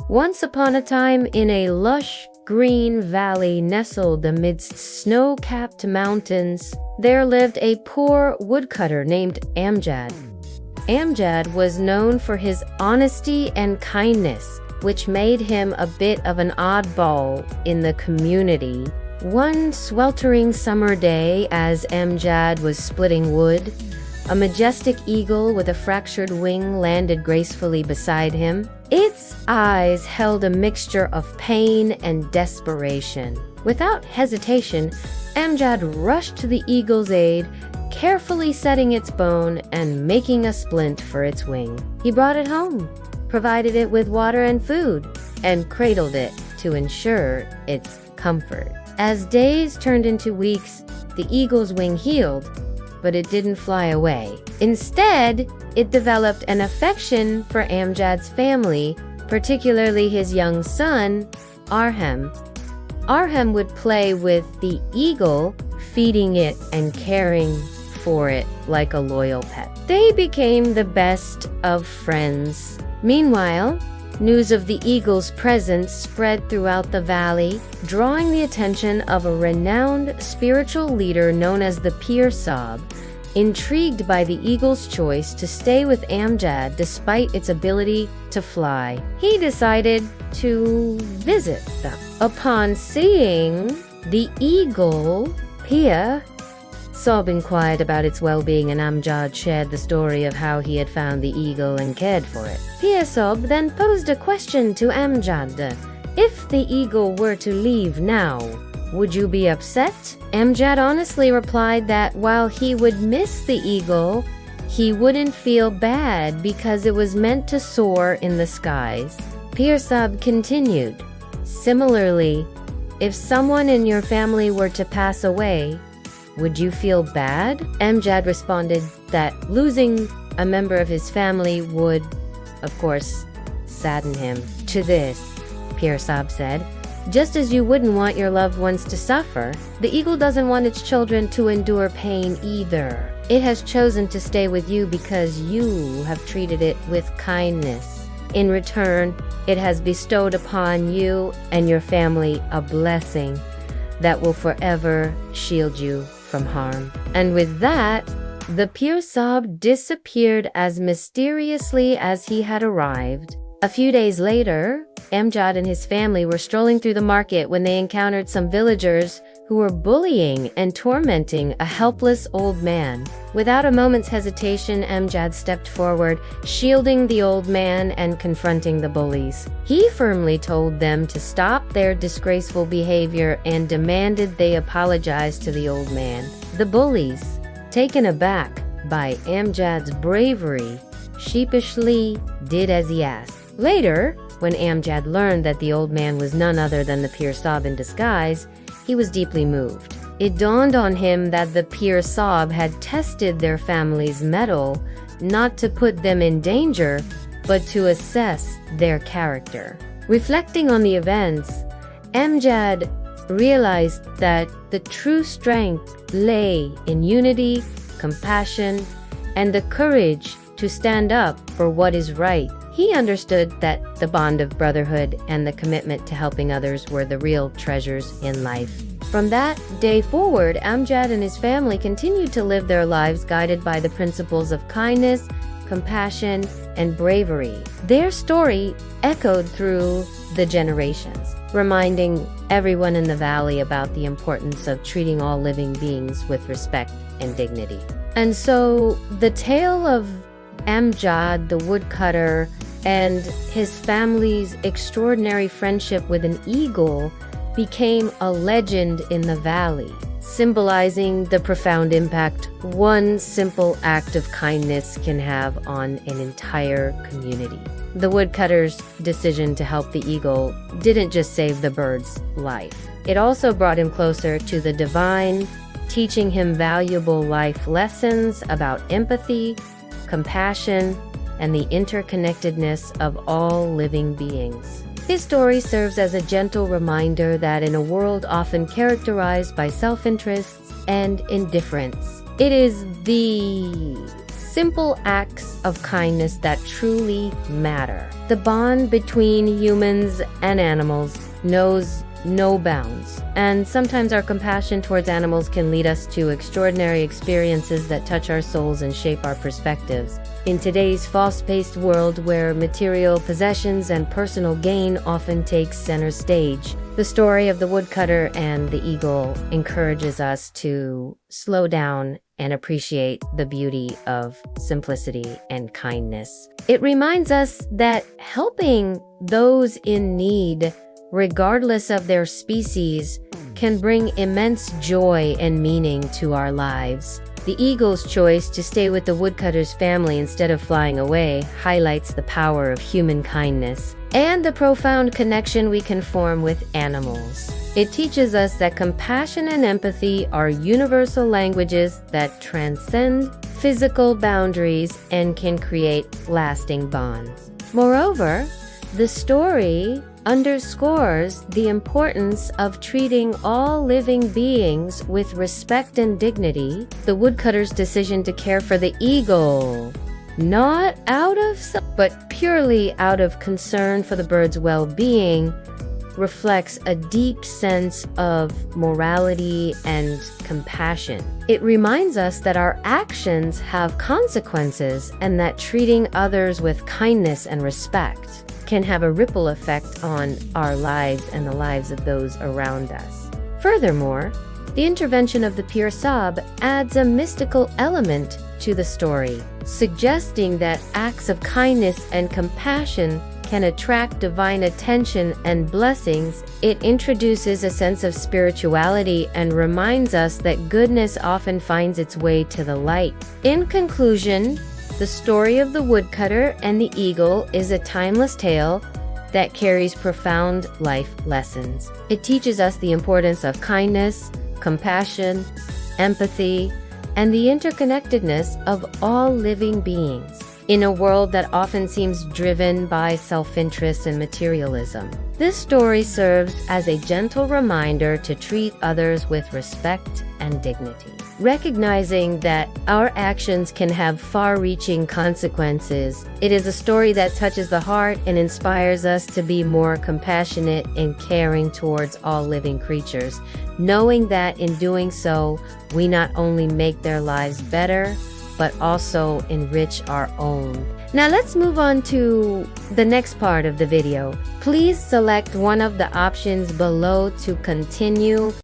Once upon a time, in a lush, green valley nestled amidst snow-capped mountains, there lived a poor woodcutter named Amjad. Amjad was known for his honesty and kindness, which made him a bit of an oddball in the community. One sweltering summer day, as Amjad was splitting wood, a majestic eagle with a fractured wing landed gracefully beside him. Its eyes held a mixture of pain and desperation. Without hesitation, Amjad rushed to the eagle's aid, carefully setting its bone and making a splint for its wing. He brought it home, provided it with water and food, and cradled it to ensure its comfort. As days turned into weeks, the eagle's wing healed, but it didn't fly away. Instead, it developed an affection for Amjad's family, particularly his young son, Arhem. Arhem would play with the eagle, feeding it and caring for it like a loyal pet. They became the best of friends. Meanwhile, news of the eagle's presence spread throughout the valley, drawing the attention of a renowned spiritual leader known as the Pir Sab. Intrigued by the eagle's choice to stay with Amjad despite its ability to fly, he decided to visit them. Upon seeing the eagle, Pir Sab inquired about its well-being, and Amjad shared the story of how he had found the eagle and cared for it. Pir Sab then posed a question to Amjad. If the eagle were to leave now, would you be upset? Amjad honestly replied that while he would miss the eagle, he wouldn't feel bad because it was meant to soar in the skies. Pir Sab continued, similarly, if someone in your family were to pass away, would you feel bad? Amjad responded that losing a member of his family would, of course, sadden him. To this, Pir Sab said, just as you wouldn't want your loved ones to suffer, the eagle doesn't want its children to endure pain either. It has chosen to stay with you because you have treated it with kindness. In return, it has bestowed upon you and your family a blessing that will forever shield you from harm. And with that, the Pir Sab disappeared as mysteriously as he had arrived. A few days later, Amjad and his family were strolling through the market when they encountered some villagers who were bullying and tormenting a helpless old man. Without a moment's hesitation, Amjad stepped forward, shielding the old man and confronting the bullies. He firmly told them to stop their disgraceful behavior and demanded they apologize to the old man. The bullies, taken aback by Amjad's bravery, sheepishly did as he asked. Later, when Amjad learned that the old man was none other than the Pir Sab in disguise, he was deeply moved. It dawned on him that the Pir Sab had tested their family's mettle, not to put them in danger, but to assess their character. Reflecting on the events, Amjad realized that the true strength lay in unity, compassion, and the courage to stand up for what is right. He understood that the bond of brotherhood and the commitment to helping others were the real treasures in life. From that day forward, Amjad and his family continued to live their lives guided by the principles of kindness, compassion, and bravery. Their story echoed through the generations, reminding everyone in the valley about the importance of treating all living beings with respect and dignity. And so the tale of Amjad the woodcutter and his family's extraordinary friendship with an eagle became a legend in the valley, symbolizing the profound impact one simple act of kindness can have on an entire community. The woodcutter's decision to help the eagle didn't just save the bird's life. It also brought him closer to the divine, teaching him valuable life lessons about empathy, compassion, and the interconnectedness of all living beings. His story serves as a gentle reminder that in a world often characterized by self-interest and indifference, it is the simple acts of kindness that truly matter. The bond between humans and animals knows no bounds, and sometimes our compassion towards animals can lead us to extraordinary experiences that touch our souls and shape our perspectives. In today's fast-paced world where material possessions and personal gain often take center stage, the story of the woodcutter and the eagle encourages us to slow down and appreciate the beauty of simplicity and kindness. It reminds us that helping those in need, regardless of their species, can bring immense joy and meaning to our lives. The eagle's choice to stay with the woodcutter's family instead of flying away highlights the power of human kindness and the profound connection we can form with animals. It teaches us that compassion and empathy are universal languages that transcend physical boundaries and can create lasting bonds. Moreover, the story underscores the importance of treating all living beings with respect and dignity. The woodcutter's decision to care for the eagle, not out of but purely out of concern for the bird's well-being, reflects a deep sense of morality and compassion. It reminds us that our actions have consequences and that treating others with kindness and respect can have a ripple effect on our lives and the lives of those around us. Furthermore, the intervention of the Pir Sahib adds a mystical element to the story, suggesting that acts of kindness and compassion can attract divine attention and blessings. It introduces a sense of spirituality and reminds us that goodness often finds its way to the light. In conclusion, the story of the woodcutter and the eagle is a timeless tale that carries profound life lessons. It teaches us the importance of kindness, compassion, empathy, and the interconnectedness of all living beings. In a world that often seems driven by self-interest and materialism, this story serves as a gentle reminder to treat others with respect and dignity. Recognizing that our actions can have far-reaching consequences, it is a story that touches the heart and inspires us to be more compassionate and caring towards all living creatures, knowing that in doing so, we not only make their lives better, but also enrich our own. Now let's move on to the next part of the video. Please select one of the options below to continue.